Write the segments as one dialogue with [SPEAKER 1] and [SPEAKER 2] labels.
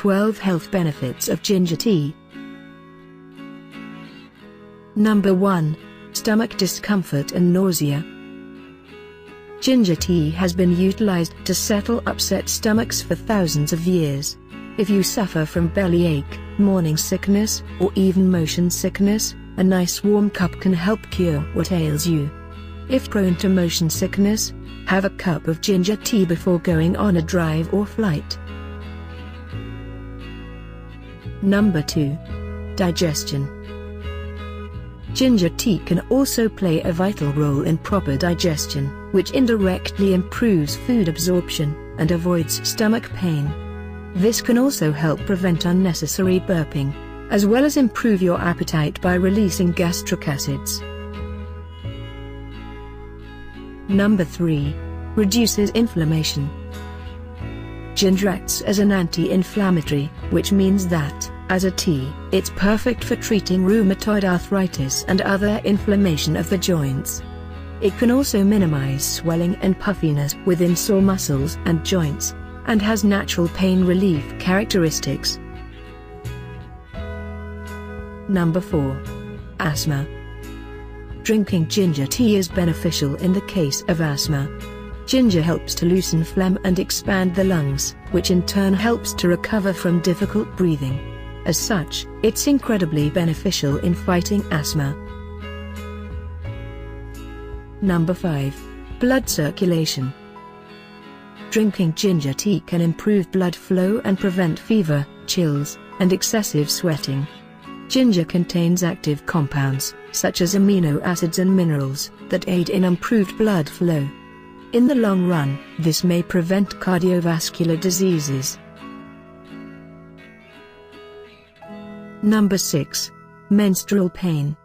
[SPEAKER 1] 12 health benefits of ginger tea. Number 1. Stomach discomfort and nausea. Ginger tea has been utilized to settle upset stomachs for thousands of years. If you suffer from bellyache, morning sickness, or even motion sickness, a nice warm cup can help cure what ails you. If prone to motion sickness, have a cup of ginger tea before going on a drive or flight. Number 2. Digestion. Ginger tea can also play a vital role in proper digestion, which indirectly improves food absorption and avoids stomach pain. This can also help prevent unnecessary burping, as well as improve your appetite by releasing gastric acids. Number 3. Reduces inflammation. Ginger acts as an anti-inflammatory, which means that, as a tea, it's perfect for treating rheumatoid arthritis and other inflammation of the joints. It can also minimize swelling and puffiness within sore muscles and joints, and has natural pain relief characteristics. Number 4. Asthma. Drinking ginger tea is beneficial in the case of asthma. Ginger helps to loosen phlegm and expand the lungs, which in turn helps to recover from difficult breathing. As such, it's incredibly beneficial in fighting asthma. Number 5. Blood circulation. Drinking ginger tea can improve blood flow and prevent fever, chills, and excessive sweating. Ginger contains active compounds, such as amino acids and minerals, that aid in improved blood flow. In the long run, this may prevent cardiovascular diseases. Number 6. Menstrual pain.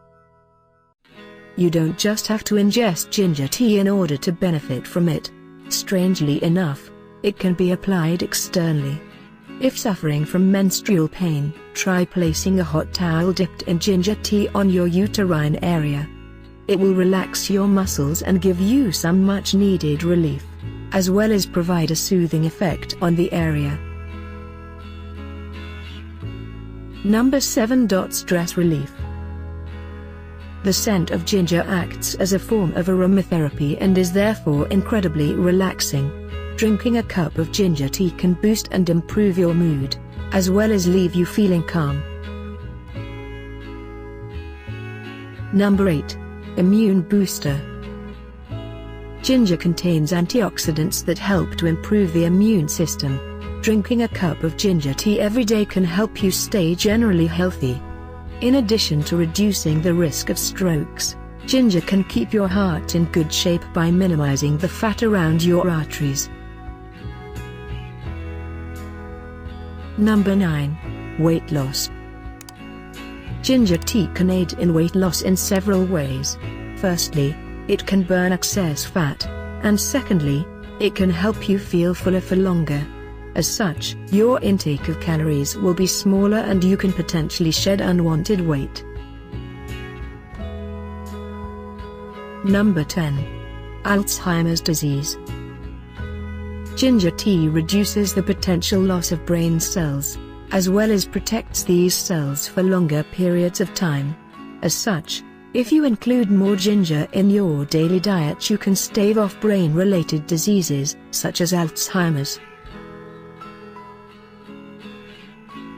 [SPEAKER 1] You don't just have to ingest ginger tea in order to benefit from it. Strangely enough, it can be applied externally. If suffering from menstrual pain, try placing a hot towel dipped in ginger tea on your uterine area. It will relax your muscles and give you some much-needed relief, as well as provide a soothing effect on the area. Number 7. Stress relief. The scent of ginger acts as a form of aromatherapy and is therefore incredibly relaxing. Drinking a cup of ginger tea can boost and improve your mood, as well as leave you feeling calm. Number 8. Immune booster. Ginger contains antioxidants that help to improve the immune system. Drinking a cup of ginger tea every day can help you stay generally healthy. In addition to reducing the risk of strokes, ginger can keep your heart in good shape by minimizing the fat around your arteries. Number 9. Weight loss. Ginger tea can aid in weight loss in several ways. Firstly, it can burn excess fat, and secondly, it can help you feel fuller for longer. As such, your intake of calories will be smaller and you can potentially shed unwanted weight. Number 10. Alzheimer's disease. Ginger tea reduces the potential loss of brain cells, as well as protects these cells for longer periods of time. As such, if you include more ginger in your daily diet, you can stave off brain-related diseases, such as Alzheimer's.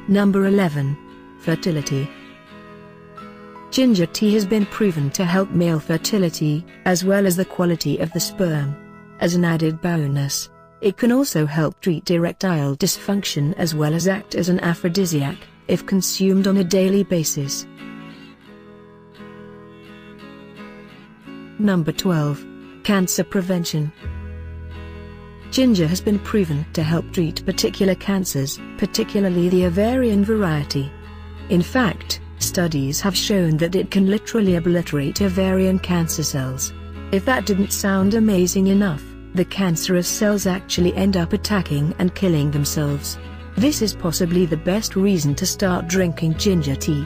[SPEAKER 1] Number 11. Fertility. Ginger tea has been proven to help male fertility, as well as the quality of the sperm. As an added bonus, it can also help treat erectile dysfunction as well as act as an aphrodisiac, if consumed on a daily basis. Number 12. Cancer prevention. Ginger has been proven to help treat particular cancers, particularly the ovarian variety. In fact, studies have shown that it can literally obliterate ovarian cancer cells. If that didn't sound amazing enough, the cancerous cells actually end up attacking and killing themselves. This is possibly the best reason to start drinking ginger tea.